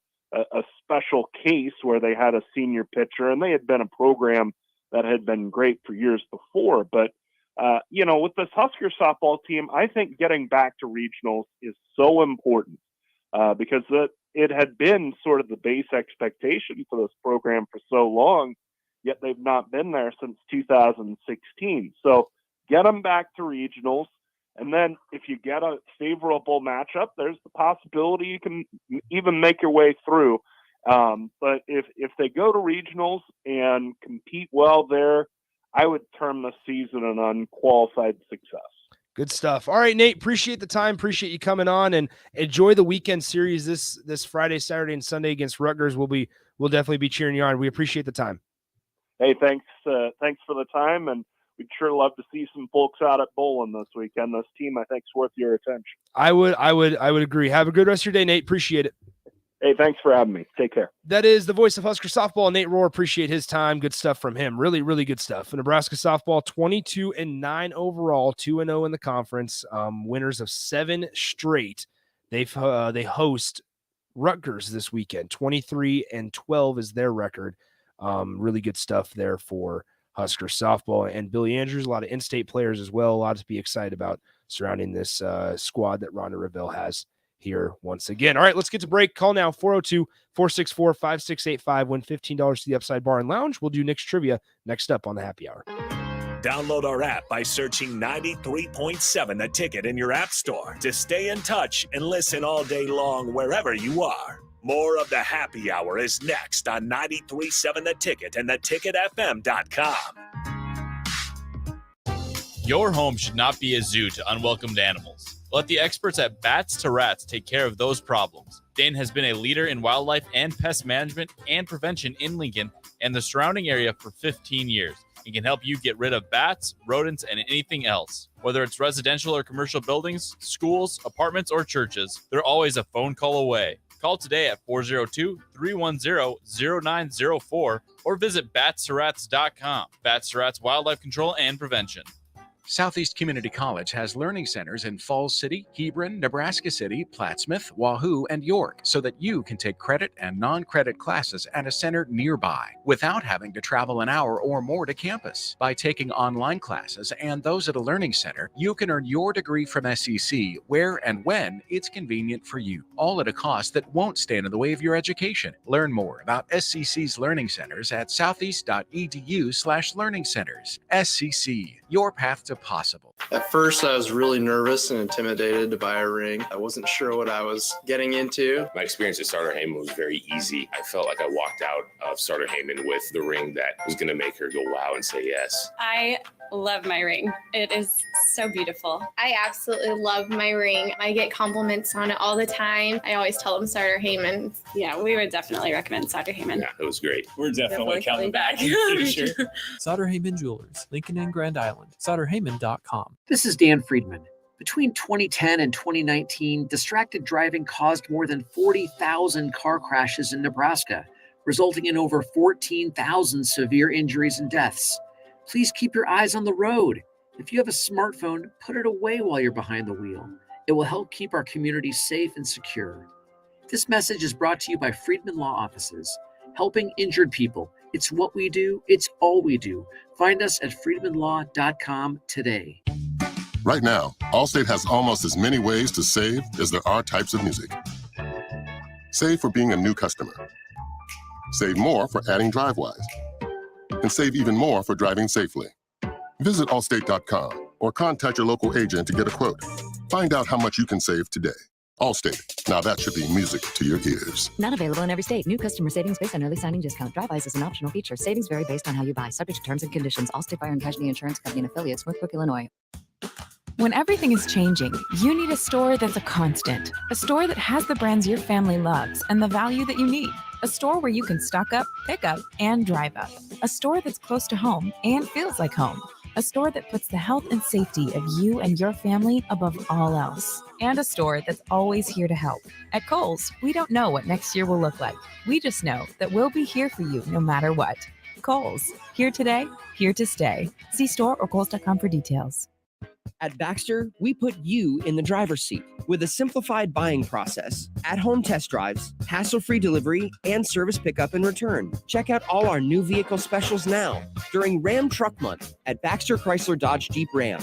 special case where they had a senior pitcher, and they had been a program that had been great for years before. But, with this Husker softball team, I think getting back to regionals is so important because it had been sort of the base expectation for this program for so long, yet they've not been there since 2016. So get them back to regionals. And then if you get a favorable matchup, there's the possibility you can even make your way through. But if they go to regionals and compete well there, I would term the season an unqualified success. Good stuff. All right, Nate, appreciate the time. Appreciate you coming on, and enjoy the weekend series this Friday, Saturday, and Sunday against Rutgers. We'll definitely be cheering you on. We appreciate the time. Hey, thanks for the time, and we'd sure love to see some folks out at bowling this weekend. This team, I think, is worth your attention. I would agree. Have a good rest of your day, Nate. Appreciate it. Hey, thanks for having me. Take care. That is the voice of Husker Softball, Nate Rohr. Appreciate his time. Good stuff from him. Really, really good stuff. Nebraska Softball, 22-9 overall, 2-0 in the conference. Winners of 7 straight. They host Rutgers this weekend. 23-12 is their record. Really good stuff there for Husker Softball and Billy Andrews. A lot of in-state players as well. A lot to be excited about surrounding this squad that Rhonda Revelle has here once again. All right, let's get to break. Call now, 402-464-5685. Win $15 to the Upside Bar and Lounge. We'll do Nick's Trivia next up on the Happy Hour. Download our app by searching 93.7 The Ticket in your app store to stay in touch and listen all day long wherever you are. More of the Happy Hour is next on 93.7 The Ticket and theticketfm.com. Your home should not be a zoo to unwelcomed animals. Let the experts at Bats to Rats take care of those problems. Dane has been a leader in wildlife and pest management and prevention in Lincoln and the surrounding area for 15 years. He can help you get rid of bats, rodents, and anything else. Whether it's residential or commercial buildings, schools, apartments, or churches, they're always a phone call away. Call today at 402-310-0904 or visit batstoRats.com. Bats to Rats Wildlife Control and Prevention. Southeast Community College has learning centers in Falls City, Hebron, Nebraska City, Plattsmouth, Wahoo, and York so that you can take credit and non-credit classes at a center nearby without having to travel an hour or more to campus. By taking online classes and those at a learning center, you can earn your degree from SEC where and when it's convenient for you, all at a cost that won't stand in the way of your education. Learn more about SCC's learning centers at southeast.edu/learning centers. SCC, your path to possible. At first, I was really nervous and intimidated to buy a ring. I wasn't sure what I was getting into. My experience at Starter Heyman was very easy. I felt like I walked out of Starter Heyman with the ring that was going to make her go wow and say yes. I love my ring. It is so beautiful. I absolutely love my ring. I get compliments on it all the time. I always tell them Starter Heyman. Yeah, we would definitely recommend Starter Heyman. Yeah, it was great. We're definitely coming back. Sure. Sauter Heyman Jewelers, Lincoln and Grand Island. SauterHeyman.com. This is Dan Friedman. Between 2010 and 2019, distracted driving caused more than 40,000 car crashes in Nebraska, resulting in over 14,000 severe injuries and deaths. Please keep your eyes on the road. If you have a smartphone, put it away while you're behind the wheel. It will help keep our community safe and secure. This message is brought to you by Friedman Law Offices, helping injured people. It's what we do. It's all we do. Find us at friedmanlaw.com today. Right now, Allstate has almost as many ways to save as there are types of music. Save for being a new customer. Save more for adding DriveWise. And save even more for driving safely. Visit Allstate.com or contact your local agent to get a quote. Find out how much you can save today. Allstate. Now that should be music to your ears. Not available in every state. New customer savings based on early signing discount. DriveWise is an optional feature. Savings vary based on how you buy. Subject to terms and conditions. Allstate Fire and Casualty Insurance Company and affiliates, Northbrook, Illinois. When everything is changing, you need a store that's a constant. A store that has the brands your family loves and the value that you need. A store where you can stock up, pick up, and drive up. A store that's close to home and feels like home. A store that puts the health and safety of you and your family above all else. And a store that's always here to help. At Kohl's, we don't know what next year will look like. We just know that we'll be here for you no matter what. Kohl's, here today, here to stay. See store or Kohls.com for details. At Baxter, we put you in the driver's seat with a simplified buying process, at-home test drives, hassle-free delivery, and service pickup and return. Check out all our new vehicle specials now during Ram Truck Month at Baxter Chrysler Dodge Jeep Ram.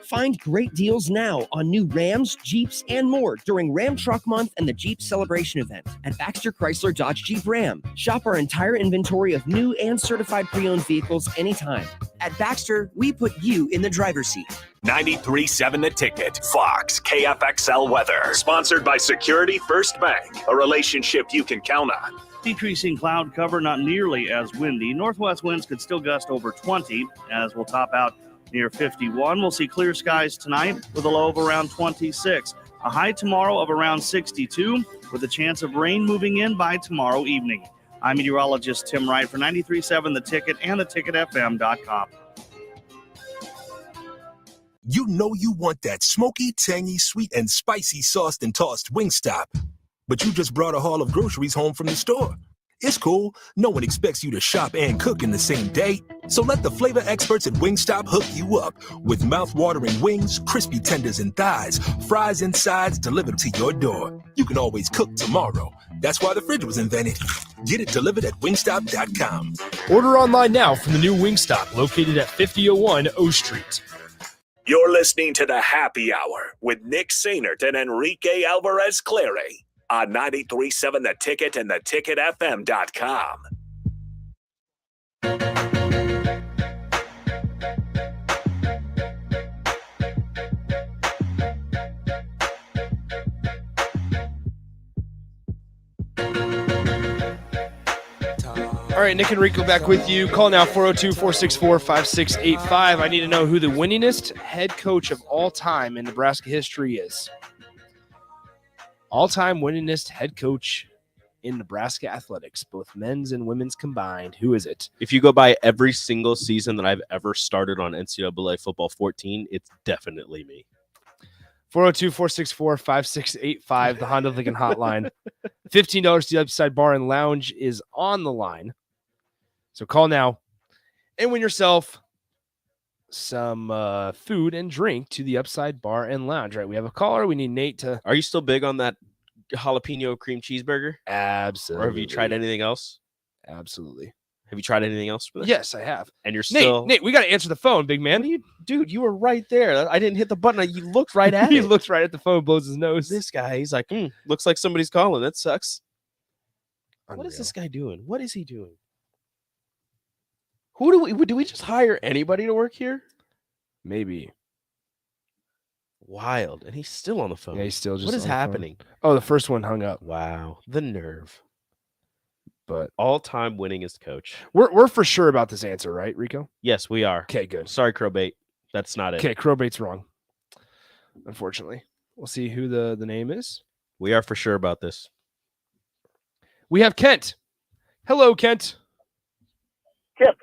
Find great deals now on new Rams, Jeeps, and more during Ram Truck Month and the Jeep Celebration event at Baxter Chrysler Dodge Jeep Ram. Shop our entire inventory of new and certified pre-owned vehicles anytime. At Baxter, we put you in the driver's seat. 93.7 The Ticket. Fox KFXL weather. Sponsored by Security First Bank. A relationship you can count on. Decreasing cloud cover, not nearly as windy. Northwest winds could still gust over 20 as we'll top out near 51. We'll see clear skies tonight with a low of around 26. A high tomorrow of around 62 with a chance of rain moving in by tomorrow evening. I'm meteorologist Tim Wright for 93.7 The Ticket and theticketfm.com. You know you want that smoky, tangy, sweet, and spicy sauced and tossed Wingstop. But you just brought a haul of groceries home from the store. It's cool. No one expects you to shop and cook in the same day. So let the flavor experts at Wingstop hook you up with mouth-watering wings, crispy tenders and thighs, fries and sides delivered to your door. You can always cook tomorrow. That's why the fridge was invented. Get it delivered at wingstop.com. Order online now from the new Wingstop located at 5001 O Street. You're listening to the Happy Hour with Nick Sainert and Enrique Alvarez Clary on 93.7 The Ticket and theticketfm.com. All right, Nick and Rico back with you. Call now 402-464-5685. I need to know who the winningest head coach of all time in Nebraska history is. All-time winningest head coach in Nebraska athletics, both men's and women's combined. Who is it? If you go by every single season that I've ever started on NCAA Football 14, it's definitely me. 402-464-5685, the Honda Lincoln hotline. $15 to the Upside Bar and Lounge is on the line. So call now and win yourself some food and drink to the Upside Bar and Lounge. Right, we have a caller. We need Nate to... Are you still big on that jalapeno cream cheeseburger? Absolutely. Or have you tried anything else? Absolutely. Have you tried anything else for this? Yes, I have. And you're still... Nate, we got to answer the phone, big man. Dude, you were right there. I didn't hit the button. You looked right at it. He looks right at the phone, blows his nose. This guy, he's like, looks like somebody's calling. That sucks. Unreal. What is this guy doing? What is he doing? Do we just hire anybody to work here? Maybe. Wild. And he's still on the phone. Yeah, he's still just What is happening? Oh, the first one hung up. Wow. The nerve. But all-time winningest coach. We're for sure about this answer, right, Rico? Yes, we are. Okay, good. Sorry, Crowbait. That's not it. Okay, Crowbait's wrong. Unfortunately. We'll see who the name is. We are for sure about this. We have Kent. Hello, Kent. Kip.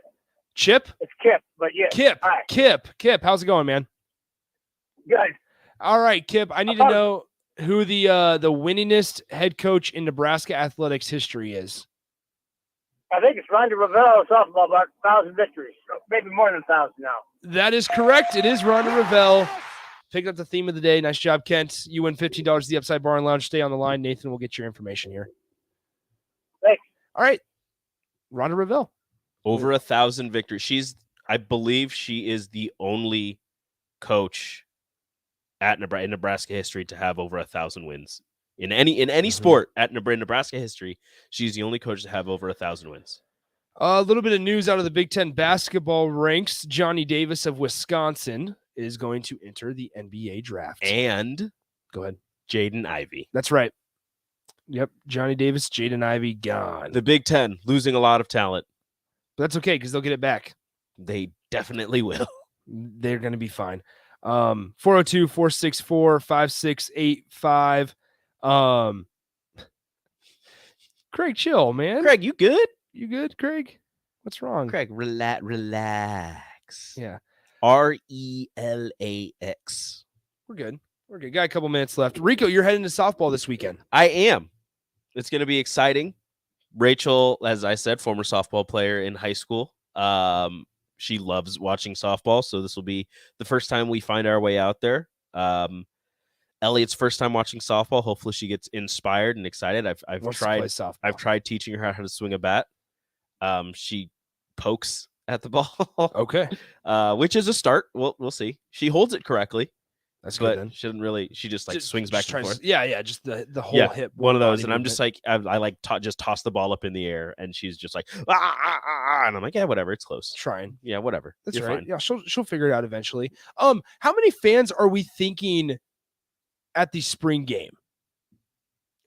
Chip? It's Kip, but yeah. Kip. Hi. Kip. How's it going, man? Good. All right, Kip. I need to know who the winningest head coach in Nebraska athletics history is. I think it's Ronda Ravel softball, about 1,000 victories, maybe more than 1,000 now. That is correct. It is Ronda Ravel. Picked up the theme of the day. Nice job, Kent. You win $15 to the Upside Bar and Lounge. Stay on the line. Nathan will get your information here. Thanks. All right. Ronda Ravel. Over 1,000 victories. I believe she is the only coach in Nebraska history to have over 1,000 wins in any sport in Nebraska history. She's the only coach to have over 1,000 wins. A little bit of news out of the Big Ten basketball ranks. Johnny Davis of Wisconsin is going to enter the NBA draft. And go ahead, Jaden Ivey. That's right. Yep, Johnny Davis, Jaden Ivey gone. The Big Ten losing a lot of talent. But that's okay because they'll get it back. They definitely will. They're going to be fine. 402-464-5685. Craig, chill, man. Craig, you good? You good, Craig? What's wrong? Craig, relax. Yeah. RELAX. We're good. Got a couple minutes left. Rico, you're heading to softball this weekend. I am. It's going to be exciting. Rachel, as I said, former softball player in high school. She loves watching softball, so this will be the first time we find our way out there. Elliot's first time watching softball. Hopefully, she gets inspired and excited. I've tried teaching her how to swing a bat. She pokes at the ball. Okay, which is a start. We'll see. She holds it correctly. That's good. But then. She doesn't really. She just swings back and forth. Yeah, just the whole hip. One of those, and I'm just like just toss the ball up in the air, and she's just like and I'm like, yeah, whatever, it's close. Trying. Yeah, whatever. That's You're right. fine. Yeah, she'll figure it out eventually. How many fans are we thinking at the spring game?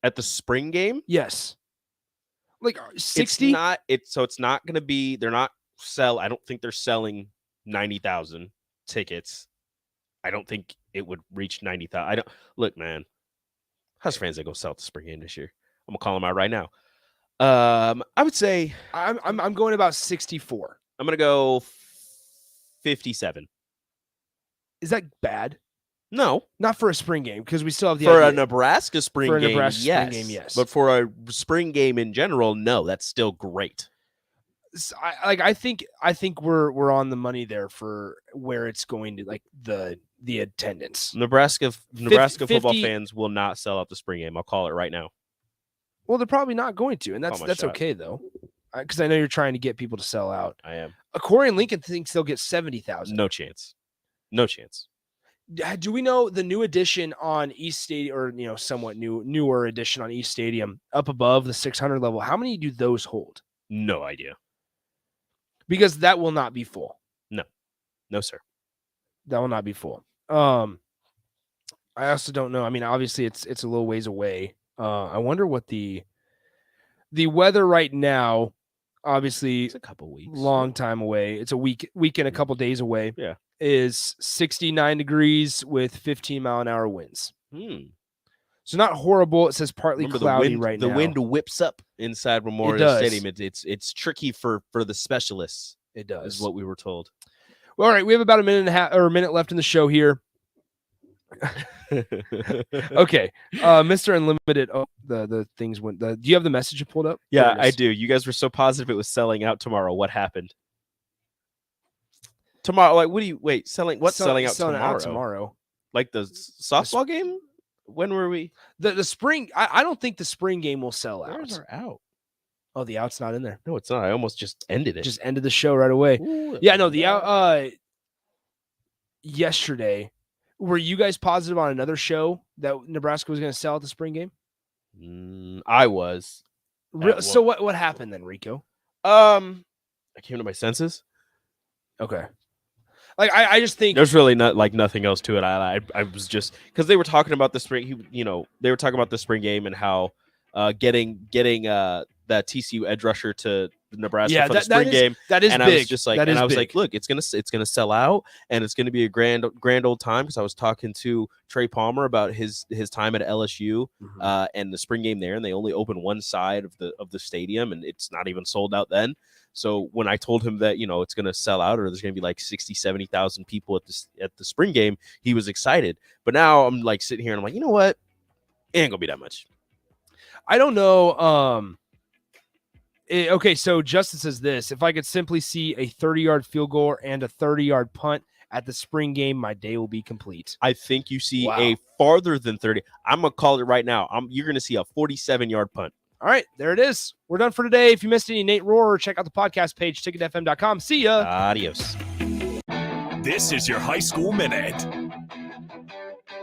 At the spring game? Yes. Like 60? It's not going to be. They're not I don't think they're selling 90,000 tickets. I don't think it would reach 90,000. I don't look, man. Husker fans that go sell at the spring game this year. I'm gonna call them out right now. I would say I'm going about 64. I'm gonna go 57. Is that bad? No, not for a spring game because we still have the for idea. a Nebraska spring game. Yes. Spring game, yes. But for a spring game in general, no, that's still great. I think we're on the money there for where it's going to, like the attendance. Nebraska 50, football fans will not sell out the spring game. I'll call it right now. Well, they're probably not going to, and that's okay though, because I know you're trying to get people to sell out. I am. Corey and Lincoln thinks they'll get 70,000. No chance. No chance. Do we know the new edition on East Stadium, or somewhat newer edition on East Stadium up above the 600 level? How many do those hold? No idea. Because that will not be full. No, sir. That will not be full. I also don't know. I mean, obviously it's a little ways away. I wonder what the weather right now. Obviously, it's a couple weeks. Long time away. It's a week and a couple days away. Yeah, is 69 degrees with 15-mile-an-hour winds. So not horrible. It says partly cloudy right now. The wind whips up inside Memorial Stadium. It's tricky for the specialists. It does, is what we were told. Well, all right, we have about a minute left in the show here. Okay, Mr. Unlimited. Oh, the things went. Do you have the message you pulled up? Yeah, I do. You guys were so positive it was selling out tomorrow. What happened? Tomorrow, like, selling out tomorrow? Like the softball game? When were we? The spring. I don't think the spring game will sell out. Where's our out? Oh, the out's not in there. No, it's not. I almost just ended it. Just ended the show right away. Ooh, yeah, no, the out. Yesterday, were you guys positive on another show that Nebraska was going to sell at the spring game? I was. So what happened then, Rico? I came to my senses. Okay. Like I just think there's really not like nothing else to it. I was just because they were talking about the spring. They were talking about the spring game and how getting that TCU edge rusher to Nebraska for the spring game. That is and big. I was just like, I was like, look, it's gonna sell out, and it's gonna be a grand old time. Because I was talking to Trey Palmer about his time at LSU and the spring game there, and they only opened one side of the stadium, and it's not even sold out then. So when I told him that, it's going to sell out, or there's going to be like 60, 70,000 people at the spring game, he was excited. But now I'm like sitting here and I'm like, you know what? It ain't going to be that much. I don't know. Okay, so Justin says this: if I could simply see a 30-yard field goal and a 30-yard punt at the spring game, my day will be complete. I think you see a farther than 30. I'm going to call it right now. You're going to see a 47-yard punt. All right, there it is. We're done for today. If you missed any Nate Rohrer, check out the podcast page, ticketfm.com. See ya. Adios. This is your High School Minute.